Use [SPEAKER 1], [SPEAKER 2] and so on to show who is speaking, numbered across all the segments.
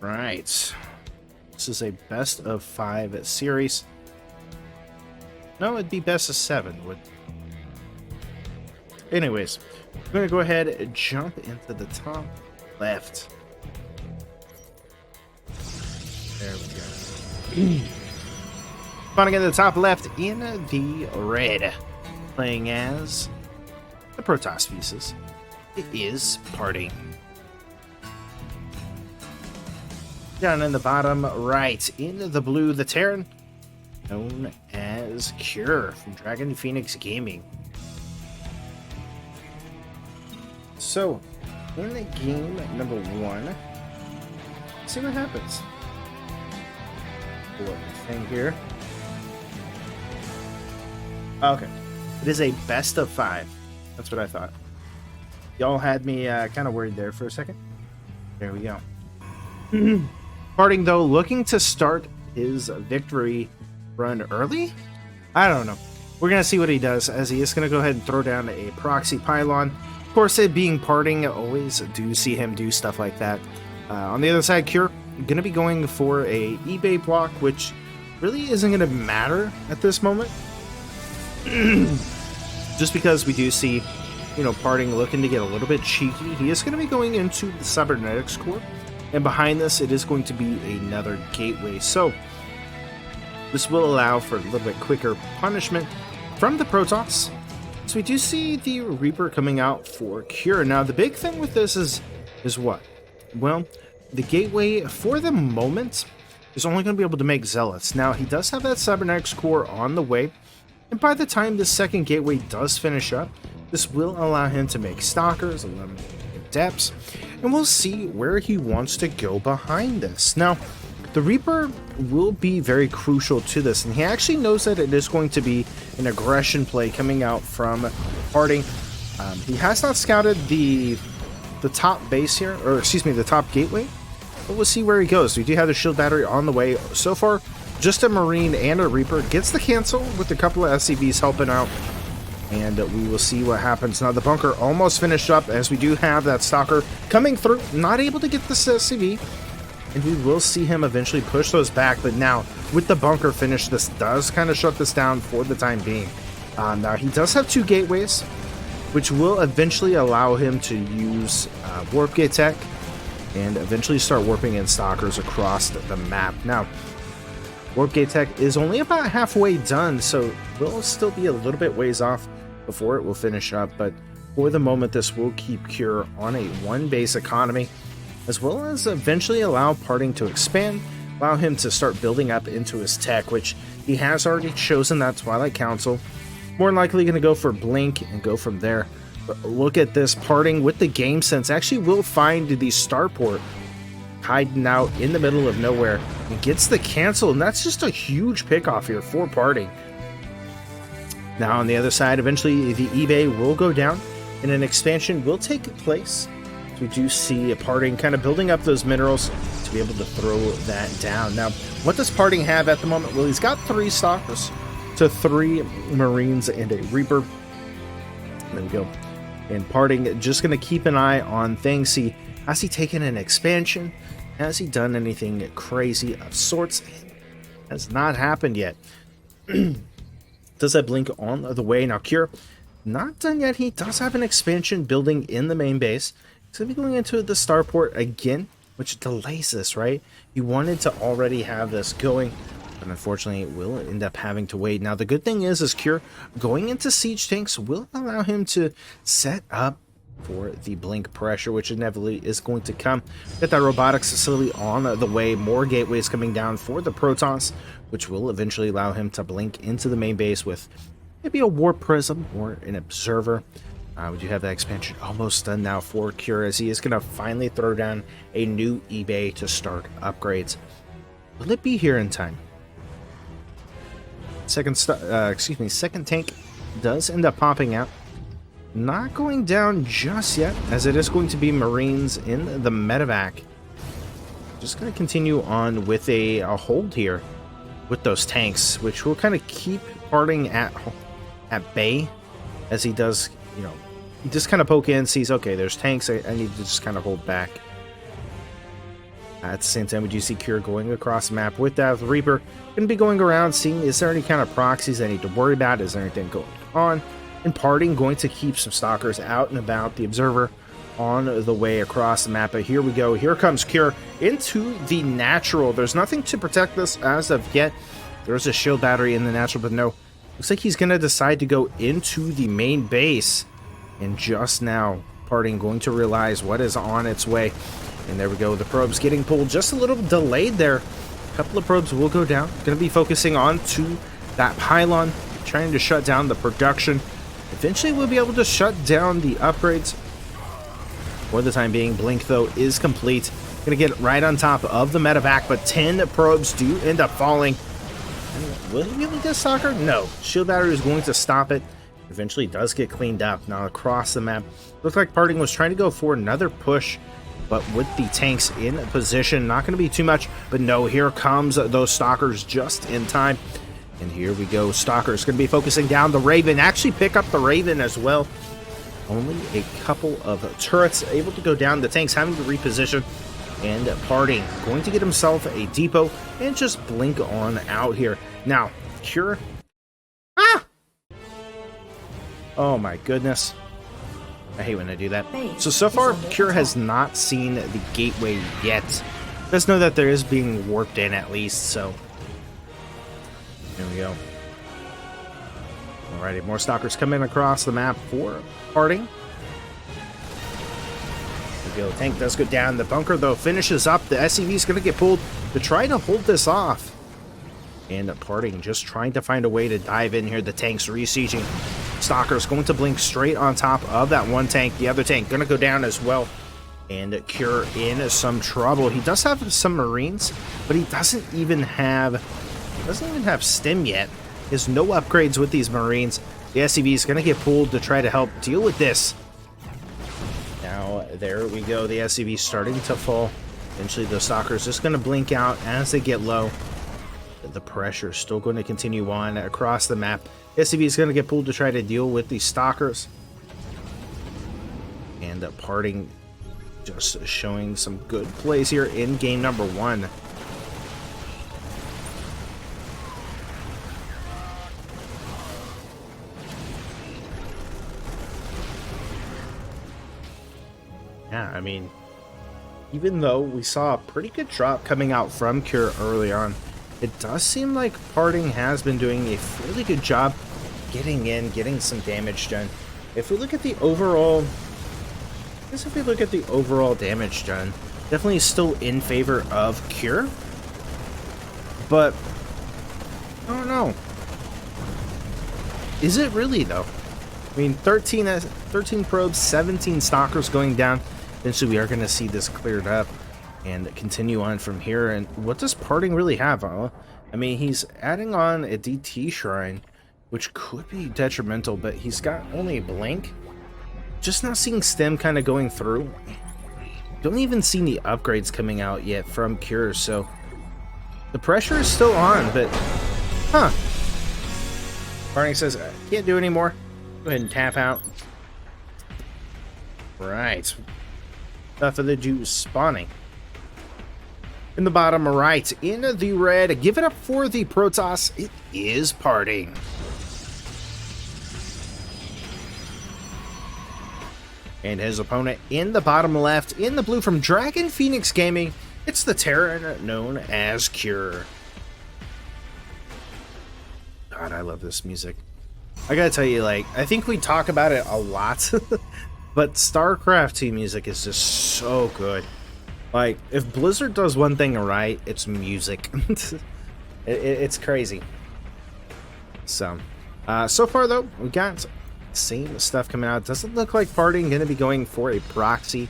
[SPEAKER 1] Right. This is a best of 5 series. No, it'd be best of 7. Anyways, I'm going to go ahead and jump into the top left. There we go. Spawning in the top left in the red. Playing as the Protoss pieces. It is parting. Down in the bottom right, in the blue, the Terran, known as Cure from Dragon Phoenix Gaming. So, in the game number 1, let's see what happens. Pull up the thing here. Okay, it is a best of 5. That's what I thought. Y'all had me kind of worried there for a second. There we go. Parting, though, looking to start his victory run early? I don't know. We're going to see what he does, as he is going to go ahead and throw down a proxy pylon. Of course, it being Parting, always do see him do stuff like that. On the other side, Cure, going to be going for a eBay block, which really isn't going to matter at this moment. Just because we do see, Parting looking to get a little bit cheeky. He is going to be going into the Cybernetics Core. And behind this, it is going to be another gateway. So, this will allow for a little bit quicker punishment from the Protoss. So we do see the Reaper coming out for Cure. Now, the big thing with this is what? Well, the gateway, for the moment, is only going to be able to make Zealots. Now, he does have that Cybernetics Core on the way. And by the time the second gateway does finish up, this will allow him to make Stalkers, 11 Depths, and we'll see where he wants to go behind this. Now, the Reaper will be very crucial to this, and he actually knows that it is going to be an aggression play coming out from Parting. He has not scouted the top base here, or excuse me, the top gateway, but we'll see where he goes. We do have the shield battery on the way. So far, just a Marine and a Reaper. Gets the cancel with a couple of SCVs helping out. And we will see what happens. Now, the bunker almost finished up, as we do have that Stalker coming through. Not able to get this SCV. And we will see him eventually push those back. But now, with the bunker finished, this does kind of shut this down for the time being. Now, he does have 2 gateways, which will eventually allow him to use Warp Gate Tech and eventually start warping in Stalkers across the map. Now, Warp Gate Tech is only about halfway done, so we'll still be a little bit ways off before it will finish up, but for the moment this will keep Cure on a 1-base economy, as well as eventually allow Parting to expand, allow him to start building up into his tech, which he has already chosen that Twilight Council. More than likely going to go for Blink and go from there. But look at this, Parting with the game sense actually will find the starport hiding out in the middle of nowhere and gets the cancel, and that's just a huge pickoff here for Parting. Now on the other side, eventually the eBay will go down and an expansion will take place. We do see a Parting kind of building up those minerals to be able to throw that down. Now, what does Parting have at the moment? Well, he's got 3 Stalkers, so 3 Marines and a Reaper. There we go. And Parting just going to keep an eye on things. See, has he taken an expansion? Has he done anything crazy of sorts? It has not happened yet. Does that Blink on the way? Now, Cure, not done yet. He does have an expansion building in the main base. He's going to be going into the starport again, which delays this, right? He wanted to already have this going, but unfortunately, it will end up having to wait. Now, the good thing is Cure going into siege tanks will allow him to set up for the Blink pressure, which inevitably is going to come. Get that robotics facility on the way. More gateways coming down for the Protoss, which will eventually allow him to blink into the main base with maybe a Warp Prism or an Observer. We do have that expansion almost done now for Cure, as he is going to finally throw down a new eBay to start upgrades. Will it be here in time? Second tank does end up popping out. Not going down just yet, as it is going to be Marines in the medevac. Just going to continue on with a hold here with those tanks, which will kind of keep Parting at bay, as he does, just kind of poke in, sees, okay, there's tanks, I need to just kind of hold back. At the same time, we do see Cure going across the map with that Reaper. Going to be going around, seeing is there any kind of proxies I need to worry about? Is there anything going on? And Parting going to keep some Stalkers out and about. The Observer on the way across the map. But here we go. Here comes Cure into the natural. There's nothing to protect this as of yet. There's a shield battery in the natural, but no. Looks like he's going to decide to go into the main base. And just now, Parting going to realize what is on its way. And there we go. The probes getting pulled just a little delayed there. A couple of probes will go down. Going to be focusing on to that pylon, trying to shut down the production. Eventually, we'll be able to shut down the upgrades. For the time being, Blink, though, is complete. Going to get right on top of the medevac, but 10 probes do end up falling. And will he be able to get Stalker? No. Shield battery is going to stop it. Eventually does get cleaned up. Now across the map, looks like Parting was trying to go for another push, but with the tanks in position, not going to be too much. But no, here comes those Stalkers just in time. And here we go. Stalkers going to be focusing down the Raven. Actually pick up the Raven as well. Only a couple of turrets able to go down. The tanks having to reposition. And Parting going to get himself a depot and just blink on out here. Now, Cure. Ah! Oh my goodness. I hate when I do that. So far, Cure has not seen the gateway yet. Let's know that there is being warped in at least, so. Here we go. Alrighty, more Stalkers coming across the map for Parting. There we go. Tank does go down. The bunker, though, finishes up. The SCV is going to get pulled to try to hold this off. And Parting just trying to find a way to dive in here. The tank's re-sieging. Stalkers going to blink straight on top of that one tank. The other tank going to go down as well. And Cure in some trouble. He does have some Marines, but he doesn't even have stim yet. He has no upgrades with these Marines. The SCV is going to get pulled to try to help deal with this. Now, there we go. The SCV starting to fall. Eventually, the Stalkers just going to blink out as they get low. The pressure is still going to continue on across the map. SCV is going to get pulled to try to deal with these Stalkers. And Parting just showing some good plays here in game number 1. Yeah, I mean, even though we saw a pretty good drop coming out from Cure early on, it does seem like Parting has been doing a really good job getting in, getting some damage done. If we look at the overall, damage done, definitely still in favor of Cure. But I don't know. Is it really though? I mean, 13 probes, 17 Stalkers going down. Eventually, we are going to see this cleared up and continue on from here. And what does Parting really have? I mean, he's adding on a DT shrine, which could be detrimental, but he's got only a blink. Just not seeing stim kind of going through. Don't even see any upgrades coming out yet from Cure, so the pressure is still on, but Parting says, I can't do anymore. Go ahead and tap out. Right. Enough of the Jews spawning. In the bottom right, in the red, give it up for the Protoss. It is Parting. And his opponent in the bottom left, in the blue from Dragon Phoenix Gaming, it's the Terran known as Cure. God, I love this music. I gotta tell you, like, I think we talk about it a lot, but StarCraft team music is just so good. Like, if Blizzard does one thing right, it's music. It's crazy. So far though, we got same stuff coming out. Doesn't look like Parting gonna be going for a proxy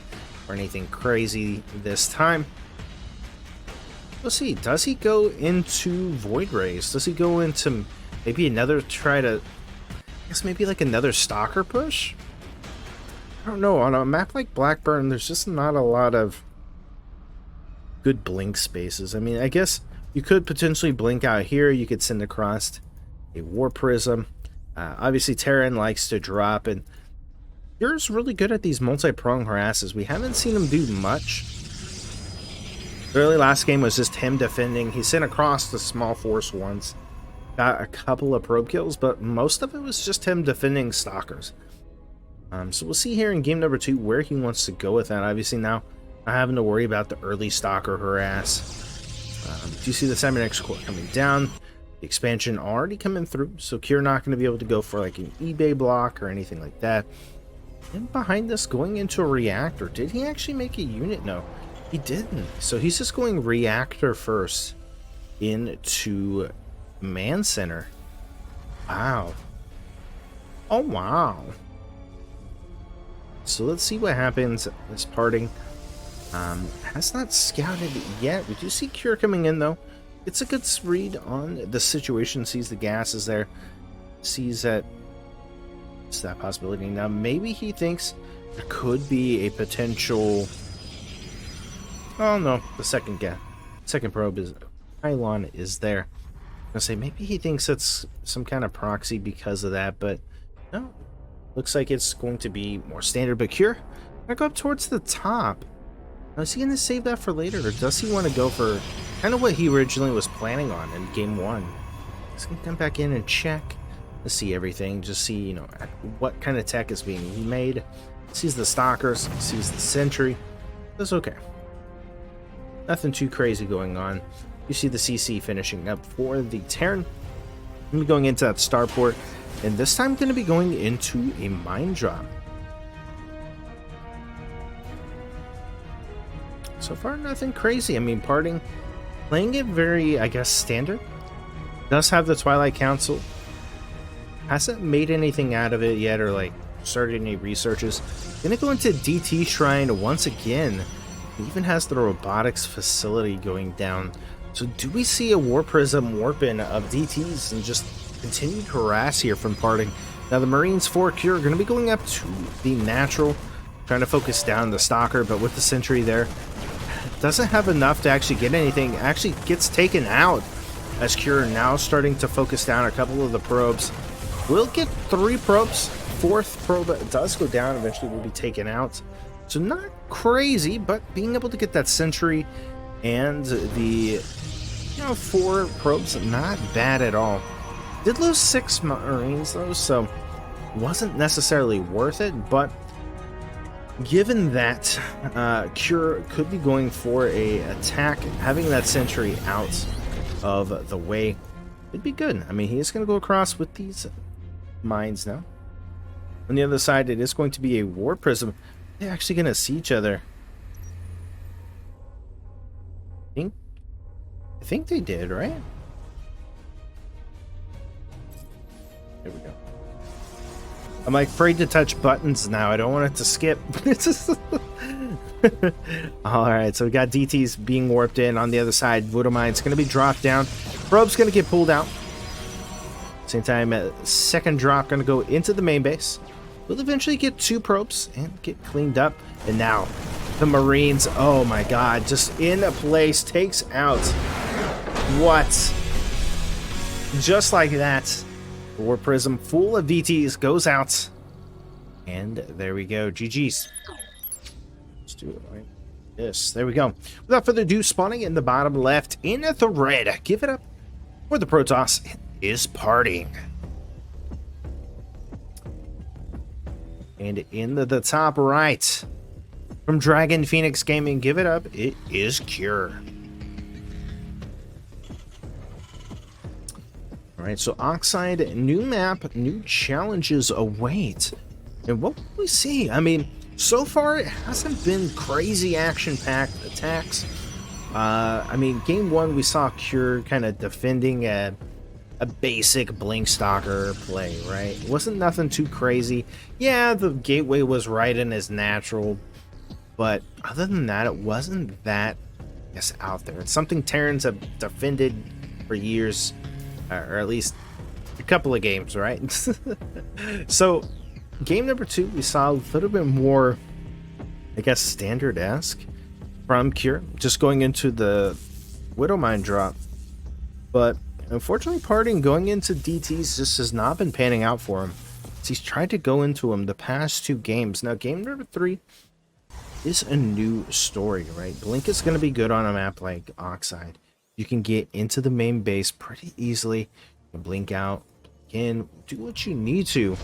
[SPEAKER 1] or anything crazy this time. We'll see. Does he go into Void Rays? Does he go into maybe another maybe like another Stalker push? I don't know. On a map like Blackburn, there's just not a lot of good blink spaces. I mean, I guess you could potentially blink out here. You could send across a War Prism. Obviously, Terran likes to drop, and Cure's really good at these multi-prong harasses. We haven't seen him do much. Really, last game was just him defending. He sent across the small force once. Got a couple of probe kills, but most of it was just him defending stalkers. So we'll see here in game number 2 where he wants to go with that. Obviously now, not having to worry about the early stalker harass. Do you see the Cybernetics core coming down? The expansion already coming through, so Cure not going to be able to go for like an eBay block or anything like that. And behind this, going into a reactor. Did he actually make a unit? No, he didn't. So he's just going reactor first into Man Center. Wow. Oh, wow. So let's see what happens. This parting has not scouted yet. We do see Cure coming in, though. It's a good read on the situation. Sees the gas is there. Sees that it's that possibility. Now, maybe he thinks there could be a potential... Oh, no. The second probe is... Pylon is there. I'm going to say maybe he thinks it's some kind of proxy because of that, but no. Looks like it's going to be more standard, but Cure. I go up towards the top. Now, is he going to save that for later, or does he want to go for kind of what he originally was planning on in game 1? He's going to come back in and check to see everything, just see, you know, what kind of tech is being made. Sees the stalkers, sees the sentry. That's okay. Nothing too crazy going on. You see the CC finishing up for the Terran. I'm going into that starport, and this time going to be going into a mine drop. So far, nothing crazy. I mean, parting, playing it very, I guess, standard. Does have the Twilight Council. Hasn't made anything out of it yet, or like started any researches. Gonna go into DT Shrine once again. It even has the robotics facility going down. So do we see a War Prism warp in of DTs and just continued harass here from parting? Now the Marines for Cure are going to be going up to the natural, trying to focus down the stalker, but with the sentry there, doesn't have enough to actually get anything. Actually gets taken out as Cure now starting to focus down a couple of the probes. We'll get 3 probes. 4th probe does go down, eventually will be taken out. So not crazy, but being able to get that sentry and the 4 probes, not bad at all. Did lose 6 Marines though, so wasn't necessarily worth it, but given that Cure could be going for a attack, having that sentry out of the way, it'd be good. I mean, he is going to go across with these mines now. On the other side, it is going to be a War Prism. They're actually going to see each other. I think they did, right? There we go. I'm like afraid to touch buttons now. I don't want it to skip. Alright, so we got DTs being warped in on the other side. Voodoo Mine's going to be dropped down. Probe's going to get pulled out. Same time, a second drop going to go into the main base. We'll eventually get 2 probes and get cleaned up. And now, the Marines, oh my god, just in a place, takes out. What? Just like that. War Prism full of DTs goes out. And there we go. GG's. Let's do it like this. There we go. Without further ado, spawning in the bottom left in the red. Give it up for the Protoss. It is parting. And in the top right, from Dragon Phoenix Gaming, give it up. It is Cure. Alright, so Oxide, new map, new challenges await. And what will we see? I mean, so far it hasn't been crazy action-packed attacks. I mean, game 1 we saw Cure kind of defending a basic Blink Stalker play, right? It wasn't nothing too crazy. Yeah, the gateway was right in his natural, but other than that, it wasn't that, I guess, out there. It's something Terrans have defended for years. Or at least a couple of games, right? So, game number 2, we saw a little bit more, I guess, standard-esque from Cure. Just going into the Widow Mine drop. But, unfortunately, parting going into DTs just has not been panning out for him. He's tried to go into them the past 2 games. Now, game number 3, is a new story, right? Blink is going to be good on a map like Oxide. You can get into the main base pretty easily. You can blink out, blink in, do what you need to.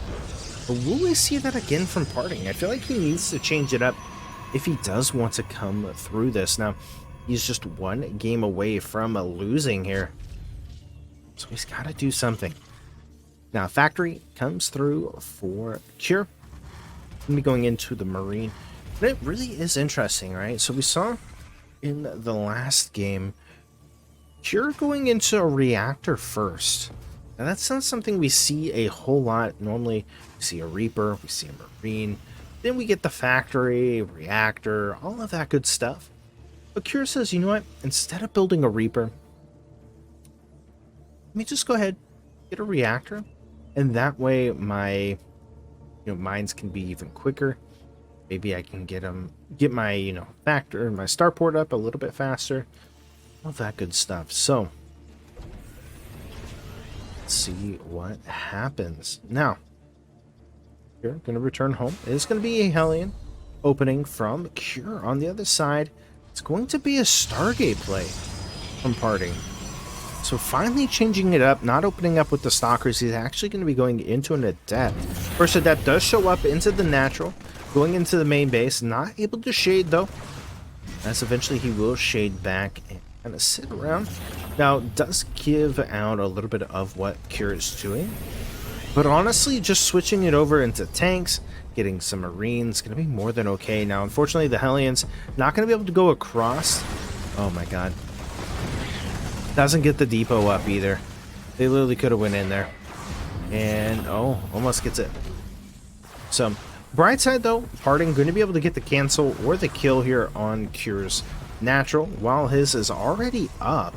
[SPEAKER 1] But will we see that again from Parting? I feel like he needs to change it up if he does want to come through this. Now, he's just one game away from losing here. So he's got to do something. Now, Factory comes through for Cure. Going to be going into the Marine. And it really is interesting, right? So we saw in the last game, Cure going into a Reactor first. Now, that's not something we see a whole lot. Normally, we see a Reaper, we see a Marine. Then we get the Factory, Reactor, all of that good stuff. But Cure says, you know what? Instead of building a Reaper, let me just go ahead, get a Reactor. And that way my mines can be even quicker. Maybe I can get my factor, my starport up a little bit faster. All that good stuff. So let's see what happens. Now, you're gonna return home. It's gonna be a Hellion opening from Cure. On the other side, it's going to be a Stargate play from Parting. So finally changing it up, not opening up with the Stalkers. He's actually going to be going into an Adept. First Adept does show up into the natural, going into the main base. Not able to shade though, as eventually he will shade back and kind of sit around. Now, does give out a little bit of what Cure is doing. But honestly, just switching it over into tanks, getting some Marines, going to be more than okay. Now, unfortunately, the Hellions not going to be able to go across. Oh my god. Doesn't get the depot up either. They literally could have went in there. And, oh, almost gets it. So, bright side though, Parting going to be able to get the cancel or the kill here on Cure's natural, while his is already up.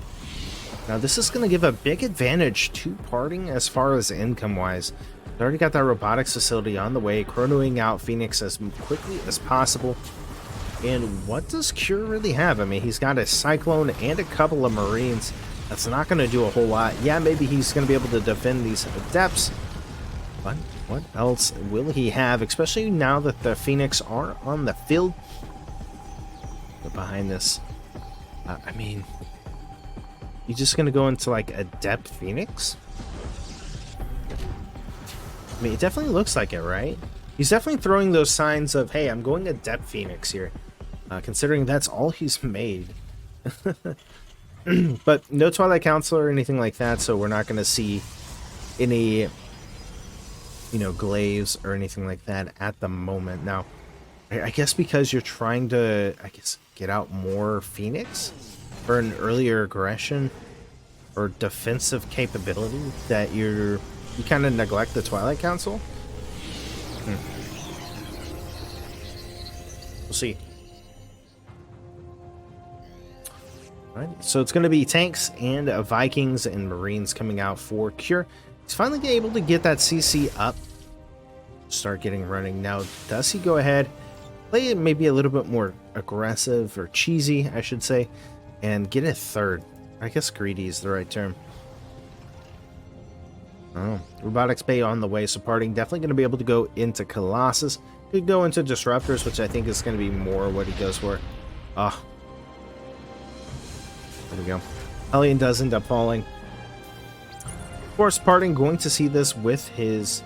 [SPEAKER 1] Now, this is going to give a big advantage to Parting as far as income-wise. They already got that robotics facility on the way, chronoing out Phoenix as quickly as possible. And what does Cure really have? I mean, he's got a Cyclone and a couple of Marines. That's not going to do a whole lot. Yeah, maybe he's going to be able to defend these Adepts. But what else will he have? Especially now that the Phoenix are on the field. But behind this, I mean, you just going to go into like Adept Phoenix? I mean, it definitely looks like it, right? He's definitely throwing those signs of, hey, I'm going Adept Phoenix here. Considering that's all he's made. But no Twilight Council or anything like that, so we're not going to see any, glaives or anything like that at the moment. Now, I guess because you're trying to, get out more Phoenix for an earlier aggression or defensive capability, that you kind of neglect the Twilight Council. We'll see. Right, so it's going to be tanks and Vikings and Marines coming out for Cure. He's finally able to get that CC up, start getting running. Now, does he go ahead, play it maybe a little bit more aggressive or cheesy, I should say, and get a third? I guess greedy is the right term. Oh, Robotics Bay on the way, so Parting definitely going to be able to go into Colossus. Could go into Disruptors, which I think is going to be more what he goes for. Ah. There we go. Hellion does end up falling. Of course, Parting going to see this with his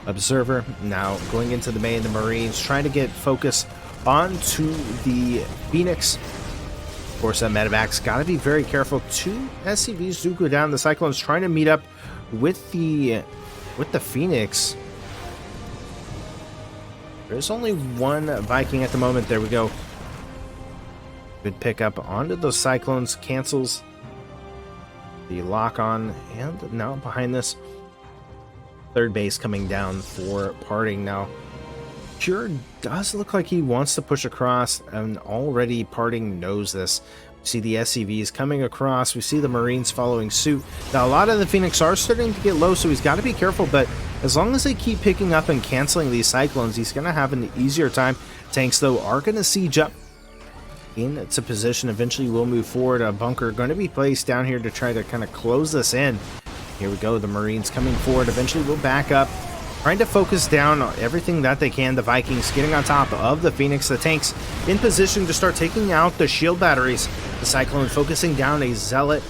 [SPEAKER 1] Observer. Now going into the main, the Marines trying to get focus onto the Phoenix. Of course, that Medevac's got to be very careful. Two SCVs do go down. The Cyclone's trying to meet up with the Phoenix. There's only one Viking at the moment. There we go. Good pickup onto those Cyclones, cancels the lock on, and now behind this, third base coming down for Parting. Now, Cure does look like he wants to push across, and already Parting knows this. We see the SCVs coming across, we see the Marines following suit. Now, a lot of the Phoenix are starting to get low, so he's got to be careful, but as long as they keep picking up and canceling these Cyclones, he's going to have an easier time. Tanks, though, are going to siege up into position. Eventually we'll move forward. A bunker going to be placed down here to try to kind of close this in. Here we go, the Marines coming forward. Eventually we'll back up. trying to focus down on everything that they can. The Vikings getting on top of the Phoenix. The tanks in position to start taking out the shield batteries. The Cyclone focusing down a Zealot.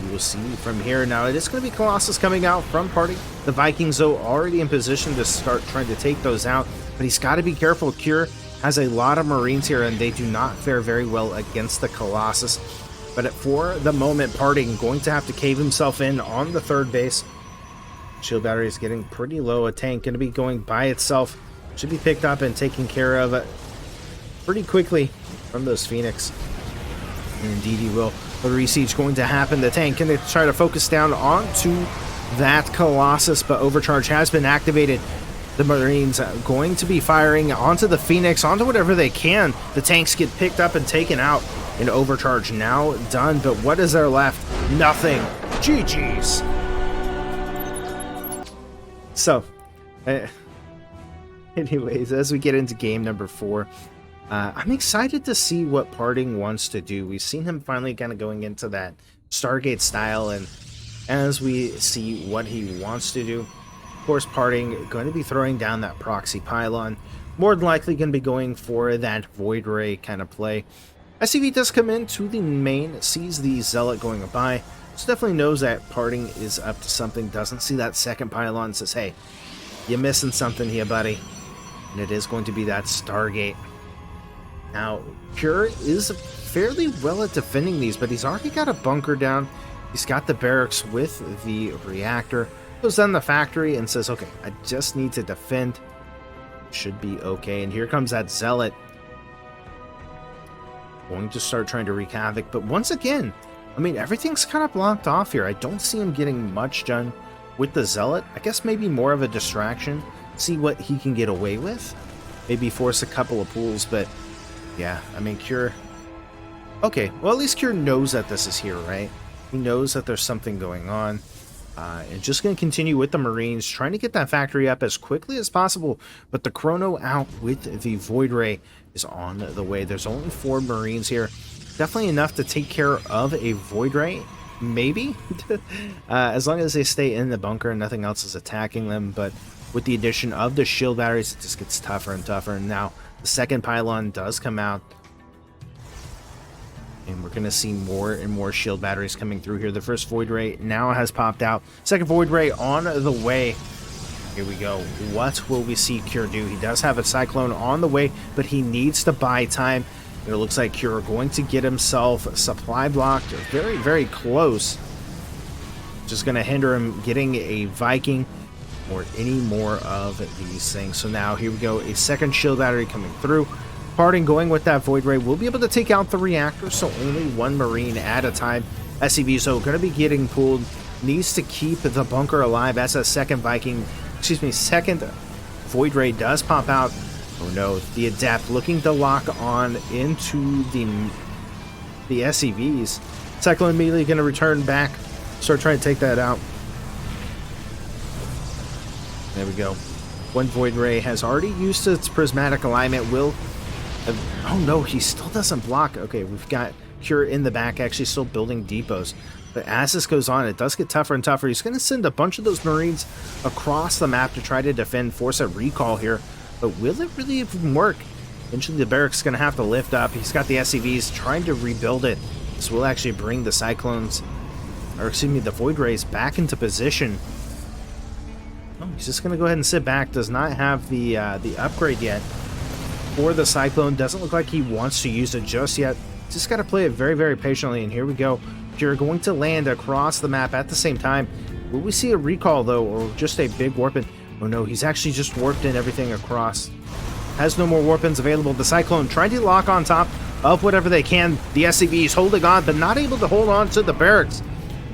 [SPEAKER 1] You will see from here now. It is going to be Colossus coming out from party. The Vikings, though, already in position to start trying to take those out. But he's got to be careful. Cure has a lot of Marines here, and they do not fare very well against the Colossus. But for the moment, Parting going to have to cave himself in on the third base. Shield battery is getting pretty low. A tank going to be going by itself. Should be picked up and taken care of pretty quickly from those Phoenix. And indeed he will. The re-siege going to happen. The tank going to try to focus down onto that Colossus, but overcharge has been activated. The Marines going to be firing onto the Phoenix, onto whatever they can. The tanks get picked up and taken out. An overcharge now done, but what is there left? Nothing. GG's. So, anyways, as we get into game number 4, I'm excited to see what Parting wants to do. We've seen him finally kind of going into that Stargate style, and as we see what he wants to do, of course, Parting going to be throwing down that proxy pylon. More than likely going to be going for that Void Ray kind of play. SCV does come into the main, sees the Zealot going by, so definitely knows that Parting is up to something, doesn't see that second pylon, says, hey, you're missing something here, buddy. And it is going to be that Stargate. Now, Pure is fairly well at defending these, but he's already got a bunker down. He's got the barracks with the reactor. Goes down the factory and says, okay, I just need to defend. Should be okay. And here comes that Zealot. Going to start trying to wreak havoc, but once again, I mean, everything's kind of blocked off here. I don't see him getting much done with the Zealot. I guess maybe more of a distraction. See what he can get away with. Maybe force a couple of pools, but yeah, I mean, Cure. Okay, well, at least Cure knows that this is here, right? He knows that there's something going on. And just going to continue with the Marines, trying to get that factory up as quickly as possible. But the Chrono out with the Void Ray is on the way. There's only 4 Marines here. Definitely enough to take care of a Void Ray, maybe. As long as they stay in the bunker and nothing else is attacking them. But with the addition of the shield batteries, it just gets tougher and tougher. And now the second pylon does come out. And we're going to see more and more shield batteries coming through here. The first Void Ray now has popped out. Second Void Ray on the way. Here we go. What will we see Cure do? He does have a Cyclone on the way, but he needs to buy time. It looks like Cure going to get himself supply blocked very, very close. Just going to hinder him getting a Viking or any more of these things. So now here we go. A second shield battery coming through. Parting going with that Void Ray will be able to take out the reactor, so only 1 Marine at a time. SCV, so going to be getting pulled. Needs to keep the bunker alive as a second second Void Ray does pop out. Oh no, the Adept looking to lock on into the SCVs. Cyclone immediately going to return back, start trying to take that out. There we go. 1 Void Ray has already used its prismatic alignment. Oh no, he still doesn't block. Okay, we've got Cure in the back, actually still building depots. But as this goes on, it does get tougher and tougher. He's going to send a bunch of those Marines across the map to try to defend, force a recall here. But will it really even work? Eventually the barracks is going to have to lift up. He's got the SCVs trying to rebuild it. This will actually bring the Cyclones, or excuse me, the Void Rays back into position. Oh, he's just going to go ahead and sit back. Does not have the upgrade yet. For the Cyclone, doesn't look like he wants to use it just yet. Just got to play it very, very patiently, and here we go. You're going to land across the map at the same time. Will we see a recall, though, or just a big warpin? Oh no, he's actually just warped in everything across. Has no more warpins available. The Cyclone trying to lock on top of whatever they can. The SCVs holding on, but not able to hold on to the barracks.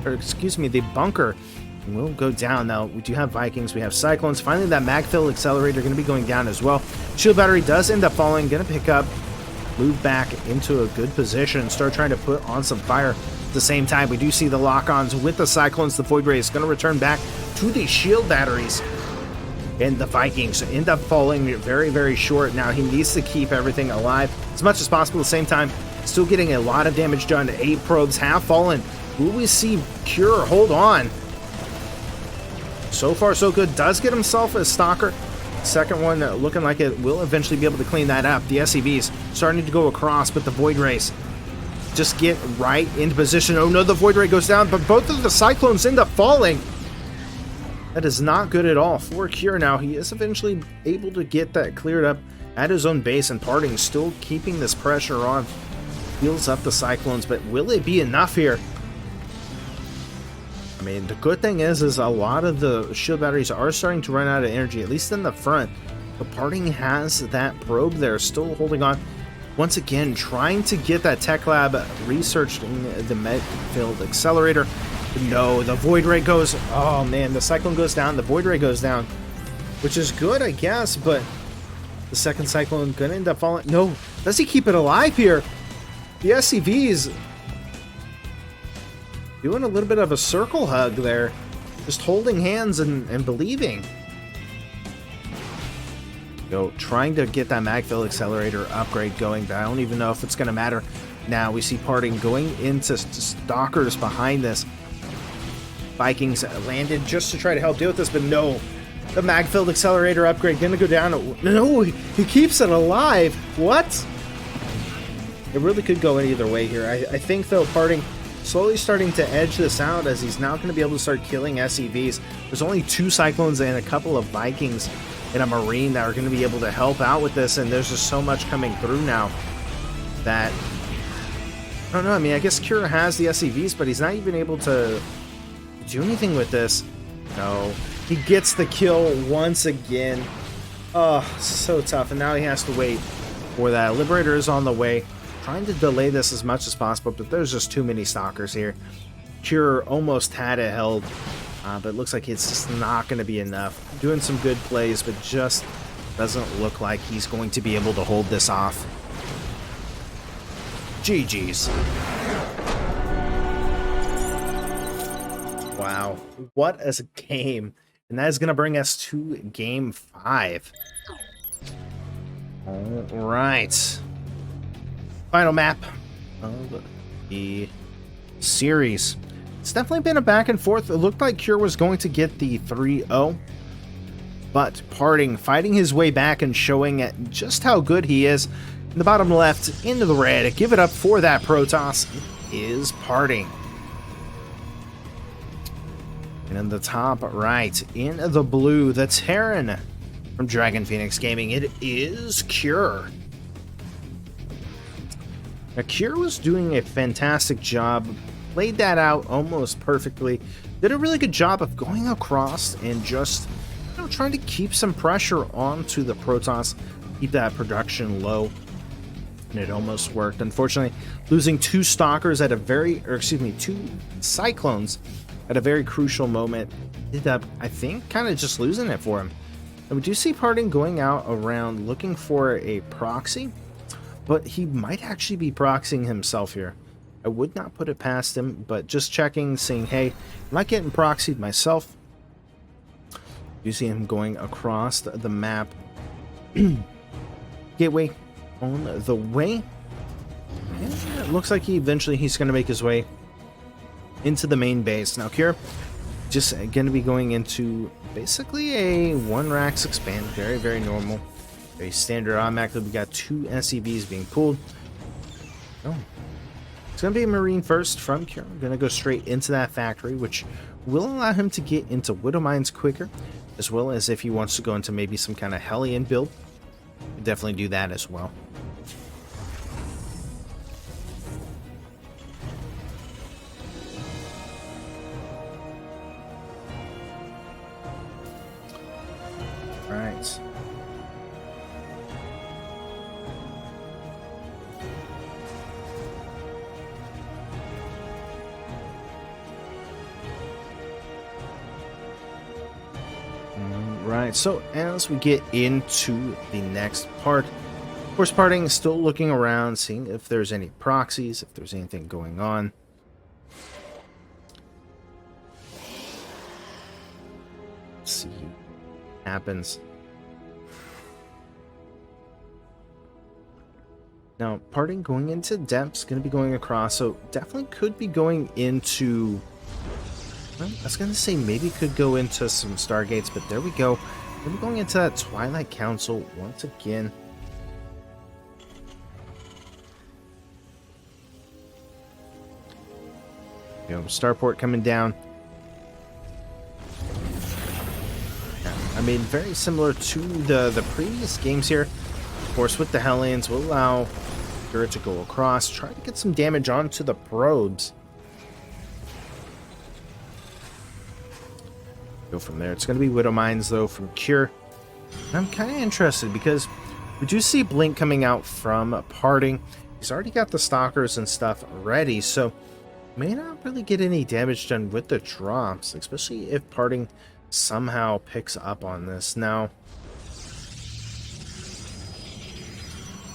[SPEAKER 1] Or, excuse me, the bunker. Will go down. Now, we do have Vikings, we have Cyclones. Finally, that Magfill Accelerator going to be going down as well. Shield Battery does end up falling. Going to pick up, move back into a good position, start trying to put on some fire. At the same time, we do see the lock-ons with the Cyclones. The Void Ray is going to return back to the Shield Batteries. And the Vikings end up falling very, very short. Now, he needs to keep everything alive as much as possible. At the same time, still getting a lot of damage done. 8 probes have fallen. Will we see Cure hold on? So far, so good. Does get himself a stalker. Second one looking like it will eventually be able to clean that up. The SCVs starting to go across, but the Void Rays just get right into position. Oh no, the Void Ray goes down, but both of the Cyclones end up falling. That is not good at all for Cure now. He is eventually able to get that cleared up at his own base, and Parting still keeping this pressure on. Heals up the Cyclones, but will it be enough here? I mean, the good thing is a lot of the shield batteries are starting to run out of energy, at least in the front. But Parting has that probe there, still holding on. Once again, trying to get that tech lab researching the med-filled accelerator. No, the Void Ray goes... Oh man, the Cyclone goes down, the Void Ray goes down. Which is good, I guess, but the second Cyclone gonna end up falling. No, does he keep it alive here? The SCVs doing a little bit of a circle hug there. Just holding hands and believing. Trying to get that Magfield Accelerator upgrade going, but I don't even know if it's going to matter. Now we see Parting going into Stalkers behind this. Vikings landed just to try to help deal with this, but no. The Magfield Accelerator upgrade going to go down. No, he keeps it alive. What? It really could go either way here. I think, though, Parting slowly starting to edge this out as he's now going to be able to start killing SCVs. There's only 2 Cyclones and a couple of Vikings and a Marine that are going to be able to help out with this, and there's just so much coming through now that... I don't know, I mean, I guess Cure has the SCVs, but he's not even able to do anything with this. No. He gets the kill once again. Oh, so tough, and now he has to wait for that. Liberator is on the way. Trying to delay this as much as possible, but there's just too many Stalkers here. Cure almost had it held, but it looks like it's just not going to be enough. Doing some good plays, but just doesn't look like he's going to be able to hold this off. GG's. Wow, what a game. And that is going to bring us to Game 5. All right. Final map of the series. It's definitely been a back and forth. It looked like Cure was going to get the 3-0, but Parting fighting his way back and showing just how good he is. In the bottom left, into the red, give it up for that Protoss, is Parting. And in the top right, in the blue, the Terran from Dragon Phoenix Gaming, it is Cure. Now, Cure was doing a fantastic job, played that out almost perfectly, did a really good job of going across and just, trying to keep some pressure onto the Protoss, keep that production low, and it almost worked. Unfortunately, losing 2 Stalkers at a two Cyclones at a very crucial moment, ended up, I think, kind of just losing it for him. And we do see Parting going out around looking for a proxy, but he might actually be proxying himself here. I would not put it past him, but just checking, saying, hey, am I getting proxied myself? You see him going across the map. Gateway on the way. And it looks like he's going to make his way into the main base. Now, Cure just going to be going into basically a 1-Rax expand. Very, very normal. Very standard automatically. We got 2 SCVs being pulled. Oh. It's going to be a Marine first from Cure. I'm going to go straight into that factory, which will allow him to get into Widow Mines quicker, as well as if he wants to go into maybe some kind of Hellion build. He'll definitely do that as well. All right. Right, so as we get into the next part, of course, Parting is still looking around, seeing if there's any proxies, if there's anything going on. Let's see what happens. Now, Parting going into depths, going to be going across, so definitely could be going into Well, I was gonna say maybe could go into some Stargates, but there we go. We're going into that Twilight Council once again. You know, Starport coming down. I mean, very similar to the previous games here. Of course, with the Hellions, we'll allow Cure to go across, try to get some damage onto the probes. Go from there. It's going to be Widow Mines, though, from Cure. And I'm kind of interested because we do see Blink coming out from Parting. He's already got the Stalkers and stuff ready, so may not really get any damage done with the drops, especially if Parting somehow picks up on this. Now,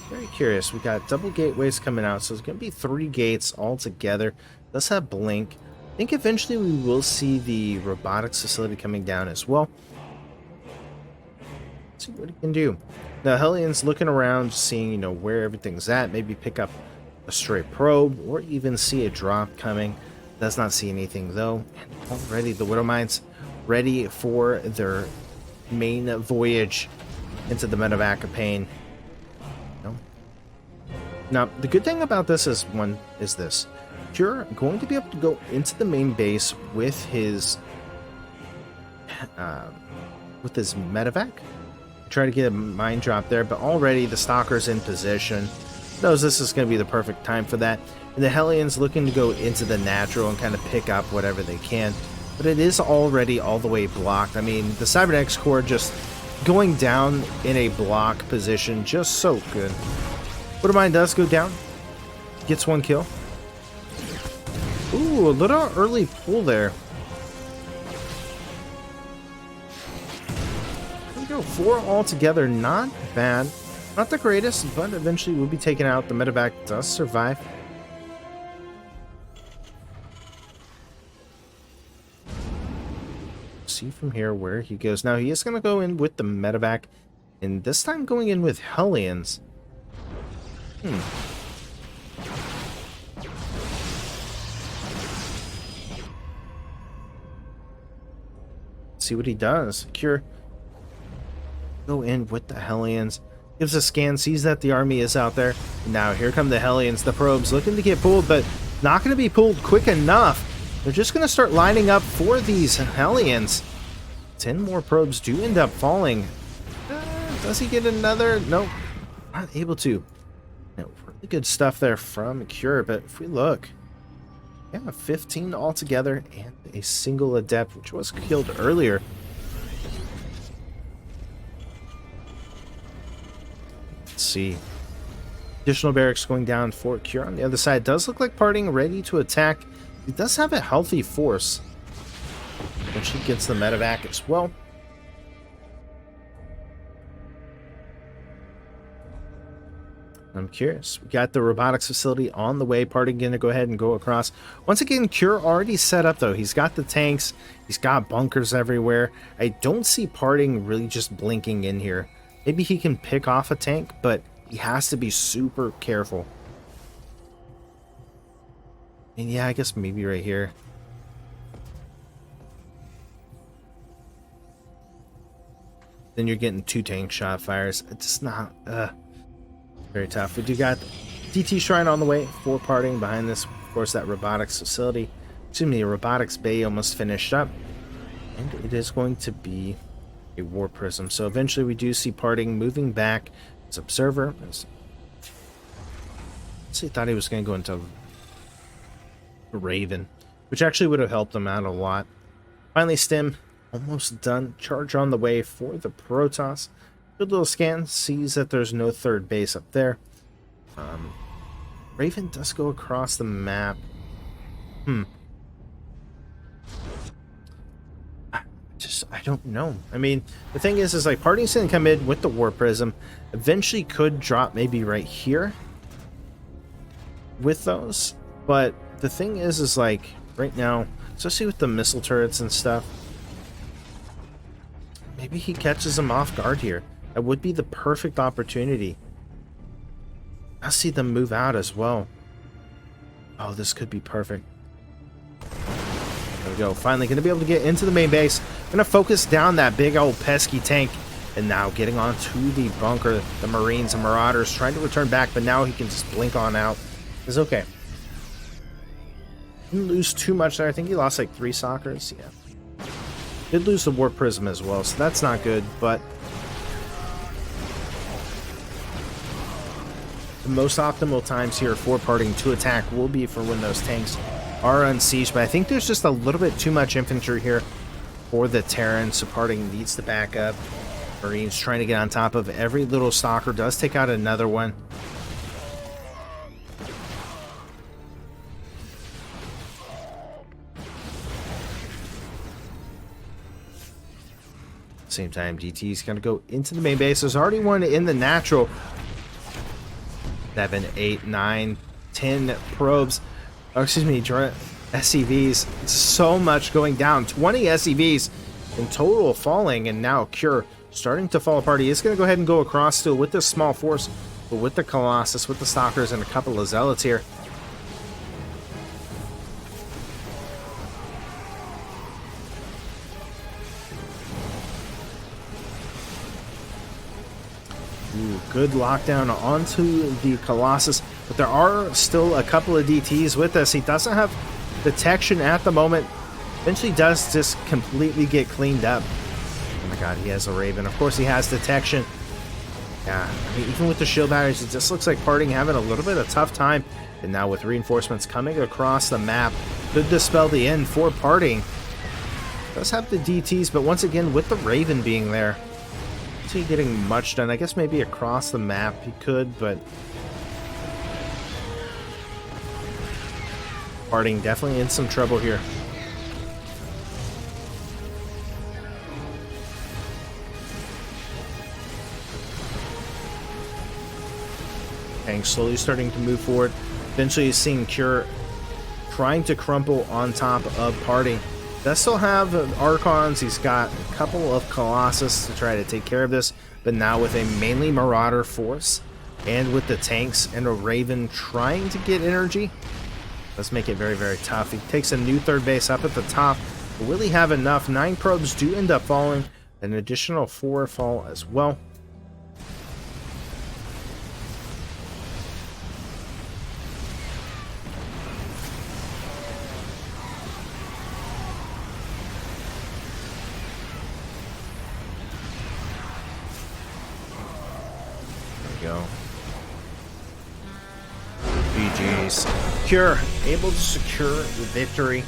[SPEAKER 1] very curious. We got double gateways coming out, so it's going to be 3 gates all together. Let's have Blink. I think eventually we will see the robotics facility coming down as well. Let's see what he can do. The Hellions looking around, seeing, you know, where everything's at. Maybe pick up a stray probe or even see a drop coming. Does not see anything though. And already the Widow Mines ready for their main voyage into the medevac pane. Now, the good thing about this is this. You're going to be able to go into the main base with his medevac. Try to get a mine drop there, but already the Stalker's in position. Knows this is going to be the perfect time for that. And the Hellions looking to go into the natural and kind of pick up whatever they can. But it is already all the way blocked. I mean, the Cybernetics Core just going down in a block position, just so good. Widow Mine does go down. Gets 1 kill. Ooh, a little early pull there. There we go, 4 altogether. Not bad. Not the greatest, but eventually we'll be taken out. The medevac does survive. See from here where he goes. Now he is going to go in with the medevac, and this time going in with Hellions. See what he does. Cure. Go in with the Hellions. Gives a scan, sees that the army is out there. Now here come the Hellions, the probes looking to get pulled, but not going to be pulled quick enough. They're just going to start lining up for these Hellions. 10 more probes do end up falling. Does he get another? Nope. Not able to. No, really good stuff there from Cure, but if we look, yeah, 15 altogether and a single Adept, which was killed earlier. Let's see. Additional barracks going down for Cure on the other side. Does look like Parting ready to attack. He does have a healthy force. And she gets the medevac as well. I'm curious. We got the robotics facility on the way. Parting going to go ahead and go across. Once again, Cure already set up, though. He's got the tanks. He's got bunkers everywhere. I don't see Parting really just blinking in here. Maybe he can pick off a tank, but he has to be super careful. And yeah, I guess maybe right here. Then you're getting 2 tank shot fires. It's not very tough. We do got DT Shrine on the way for Parting. Behind this, of course, that robotics facility. Excuse me, a robotics bay almost finished up. And it is going to be a war prism. So eventually we do see Parting moving back as observer. He thought he was going to go into Raven, which actually would have helped him out a lot. Finally, Stim almost done. Charge on the way for the Protoss. Good little scan. Sees that there's no third base up there. Raven does go across the map. I don't know. I mean, the thing is like Parting's gonna come in with the War Prism. Eventually could drop maybe right here with those. But the thing is like right now, especially with the missile turrets and stuff, maybe he catches them off guard here. That would be the perfect opportunity. I see them move out as well. Oh, this could be perfect. There we go. Finally going to be able to get into the main base. Going to focus down that big old pesky tank. And now getting onto the bunker. The Marines and Marauders trying to return back, but now he can just blink on out. It's okay. Didn't lose too much there. I think he lost like 3 Stalkers. Yeah. Did lose the Warp Prism as well, so that's not good, but the most optimal times here for parting to attack will be for when those tanks are unsieged, but I think there's just a little bit too much infantry here for the Terran, so parting needs to back up. Marines trying to get on top of every little Stalker, does take out another one. Same time, DT is going to go into the main base. There's already one in the natural. 7, 8, 9, 10 probes. Oh, excuse me, SCVs. So much going down. 20 SCVs in total falling, and now Cure starting to fall apart. He is going to go ahead and go across still with this small force, but with the Colossus, with the Stalkers, and a couple of Zealots here. Ooh, good lockdown onto the Colossus, but there are still a couple of DTs with this. He doesn't have detection at the moment. Eventually does just completely get cleaned up. Oh my god, he has a Raven. Of course he has detection. Yeah, I mean, even with the shield batteries, it just looks like parting having a little bit of a tough time. And now with reinforcements coming across the map, could dispel the end for parting. Does have the DTs, but once again, with the Raven being there, is he getting much done? I guess maybe across the map he could, but parting definitely in some trouble here. Tank slowly starting to move forward. Eventually seeing Cure trying to crumple on top of parting. Does still have Archons. He's got a couple of Colossus to try to take care of this, but now with a mainly Marauder force and with the tanks and a Raven trying to get energy, let's make it very, very tough. He takes a new third base up at the top. Will he have enough? 9 probes do end up falling. An additional 4 fall as well. Go. GG's. Cure able to secure the victory.